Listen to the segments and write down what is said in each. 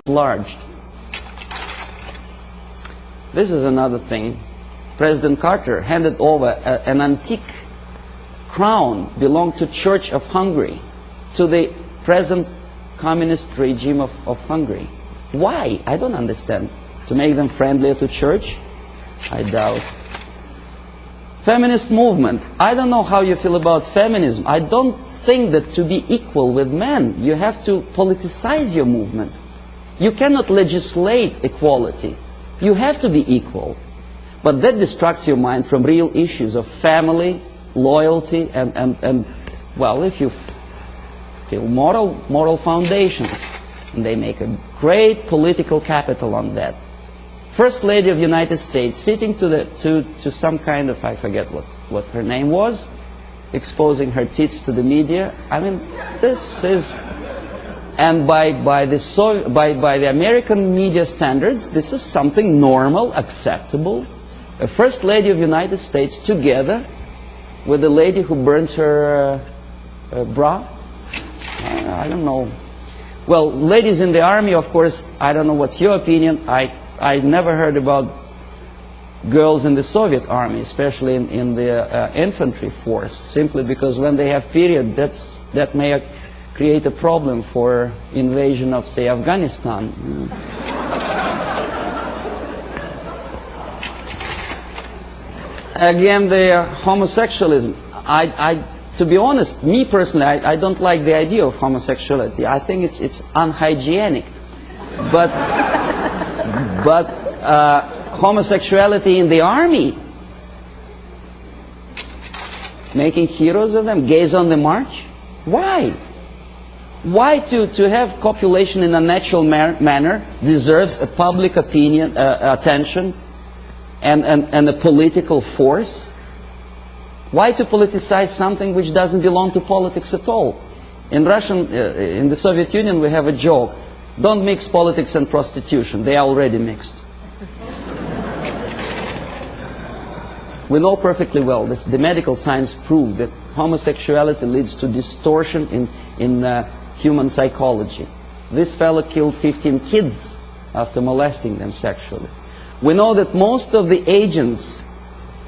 enlarged. This is another thing. President Carter handed over an antique crown belonged to Church of Hungary to the present communist regime of Hungary. Why? I don't understand. To make them friendlier to church? I doubt. Feminist movement. I don't know how you feel about feminism. I don't think that to be equal with men, you have to politicize your movement. You cannot legislate equality. You have to be equal. But that distracts your mind from real issues of family, loyalty, and well, if you feel moral foundations, and they make a great political capital on that. First Lady of the United States sitting to some kind of, I forget what her name was, exposing her tits to the media. I mean, this is, and by the American media standards, this is something normal, acceptable. A First Lady of the United States together with a lady who burns her bra. I don't know. Well, ladies in the army, of course, I don't know what's your opinion. I never heard about girls in the Soviet army, especially in the infantry force, simply because when they have period, that may create a problem for invasion of, say, Afghanistan. Again, the homosexualism. To be honest, me personally, I don't like the idea of homosexuality. I think it's unhygienic. But homosexuality in the army, making heroes of them, gays on the march. Why? Why to have copulation in a natural manner deserves a public opinion, attention, and a political force? Why to politicize something which doesn't belong to politics at all? In the Soviet Union, we have a joke: don't mix politics and prostitution. They are already mixed. We know perfectly well, the medical science proved that homosexuality leads to distortion in human psychology. This fellow killed 15 kids after molesting them sexually. We know that most of the agents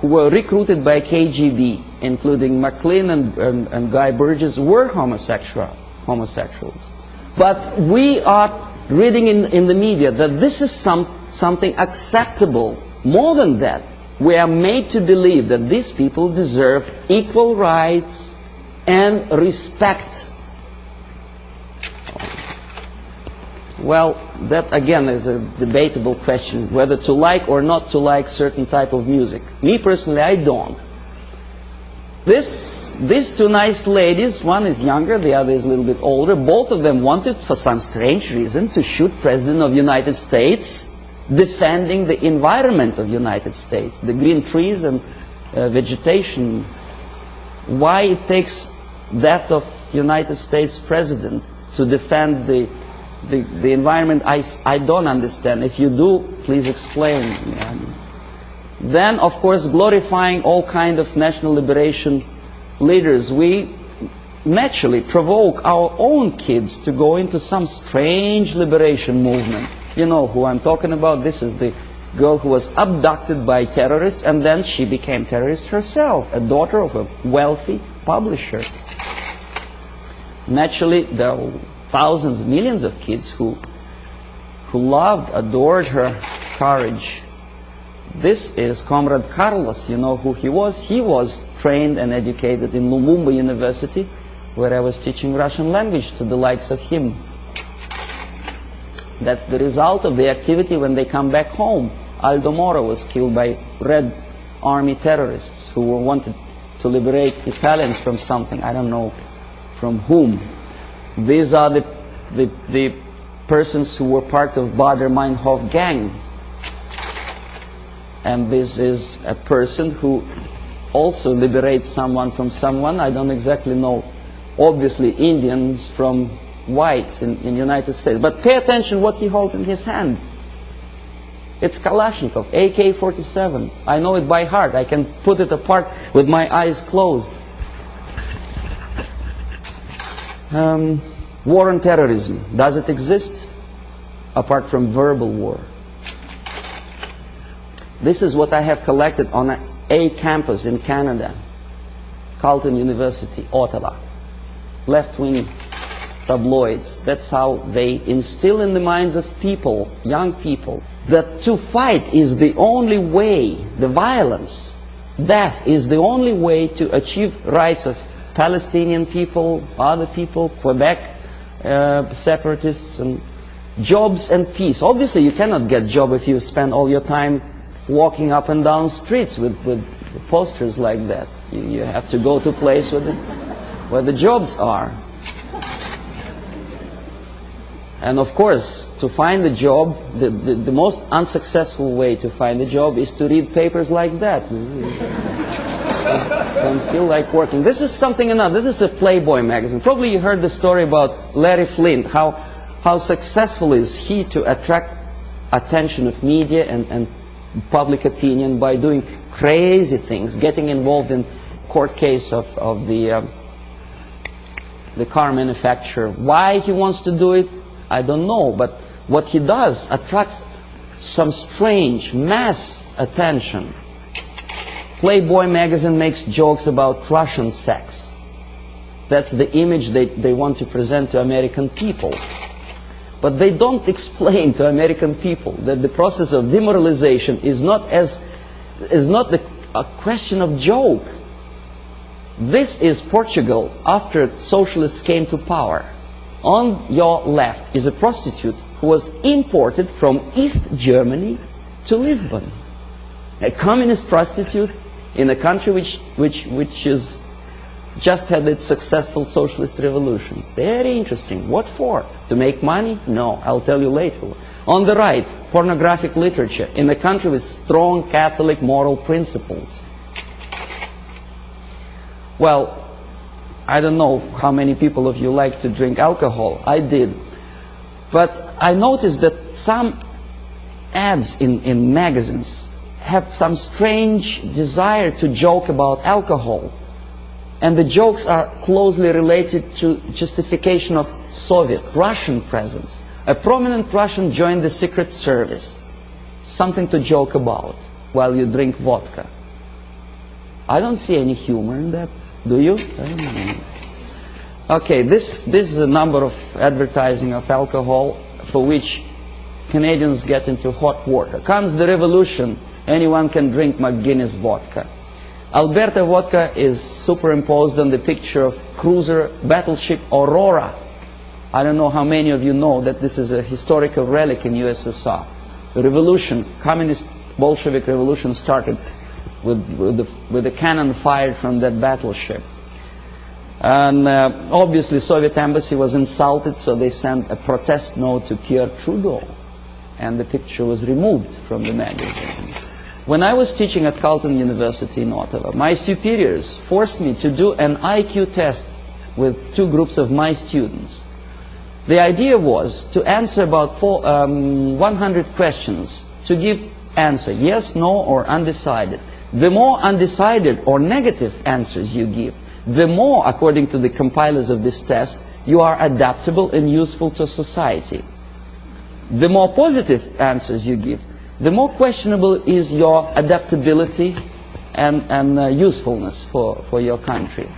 who were recruited by KGB, including McLean and Guy Burgess, were homosexuals. But we are reading in the media that this is something acceptable. More than that, we are made to believe that these people deserve equal rights and respect. Well, that again is a debatable question, whether to like or not to like certain type of music. Me personally, I don't. These two nice ladies, one is younger, the other is a little bit older, both of them wanted, for some strange reason, to shoot President of the United States, defending the environment of the United States, the green trees and vegetation. Why it takes death of United States President to defend the environment, I don't understand. If you do, please explain. Then, of course, glorifying all kind of national liberation leaders, we naturally provoke our own kids to go into some strange liberation movement. You know who I'm talking about. This is the girl who was abducted by terrorists, and then she became terrorist herself, a daughter of a wealthy publisher. Naturally, there are thousands, millions of kids who loved, adored her courage. This is Comrade Carlos. You know who he was? He was trained and educated in Lumumba University, where I was teaching Russian language to the likes of him. That's the result of the activity when they come back home. Aldo Moro was killed by Red Army terrorists who wanted to liberate Italians from something. I don't know from whom. These are the persons who were part of Baader-Meinhof gang. And this is a person who also liberates someone from someone. I don't exactly know. Obviously, Indians from whites in the United States. But pay attention what he holds in his hand. It's Kalashnikov, AK-47. I know it by heart. I can put it apart with my eyes closed. War on terrorism. Does it exist? apart from verbal war. This is what I have collected on a campus in Canada, Carleton University, Ottawa. Left-wing tabloids. That's how they instill in the minds of people, young people, that to fight is the only way, the violence, death is the only way to achieve rights of Palestinian people, other people, Quebec separatists, and jobs and peace. Obviously you cannot get job if you spend all your time walking up and down streets with posters like that. You have to go to a place where the jobs are. And of course, to find a job, the most unsuccessful way to find a job is to read papers like that. Don't feel like working. This is something another. This is a Playboy magazine. Probably you heard the story about Larry Flint, how successful is he to attract attention of media and public opinion by doing crazy things, getting involved in court case of the car manufacturer. Why he wants to do it, I don't know, but what he does attracts some strange mass attention. Playboy magazine makes jokes about Russian sex. That's the image they want to present to American people. But they don't explain to American people that the process of demoralization is not a question of joke. This is Portugal after socialists came to power. On your left is a prostitute who was imported from East Germany to Lisbon. A communist prostitute in a country which is just had its successful socialist revolution. Very interesting. What for? To make money? No, I'll tell you later. On the right, pornographic literature in a country with strong Catholic moral principles. Well, I don't know how many people of you like to drink alcohol. I did. But I noticed that some ads in magazines have some strange desire to joke about alcohol. And the jokes are closely related to justification of Soviet, Russian presence. A prominent Russian joined the secret service. Something to joke about while you drink vodka. I don't see any humor in that. Do you? I don't know. Okay, this is a number of advertising of alcohol for which Canadians get into hot water. Comes the revolution, anyone can drink McGuinness vodka. Alberta vodka is superimposed on the picture of cruiser battleship Aurora. I don't know how many of you know that this is a historical relic in USSR. The revolution, communist Bolshevik revolution started with the cannon fired from that battleship. And obviously Soviet embassy was insulted, so they sent a protest note to Pierre Trudeau. And the picture was removed from the magazine. When I was teaching at Carleton University in Ottawa, my superiors forced me to do an IQ test with two groups of my students. The idea was to answer about 100 questions, to give answer, yes, no, or undecided. The more undecided or negative answers you give, the more, according to the compilers of this test, you are adaptable and useful to society. The more positive answers you give, the more questionable is your adaptability and usefulness for your country.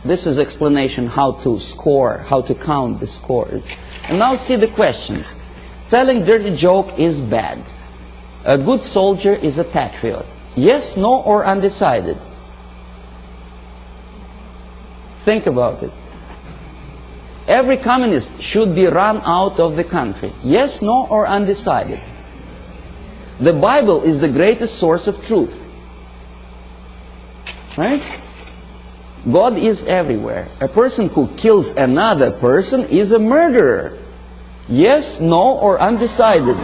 This is explanation how to score, how to count the scores. And now see the questions. Telling dirty joke is bad. A good soldier is a patriot. Yes, no, or undecided. Think about it. Every communist should be run out of the country. Yes, no, or undecided. The Bible is the greatest source of truth. Right? God is everywhere. A person who kills another person is a murderer. Yes, no, or undecided.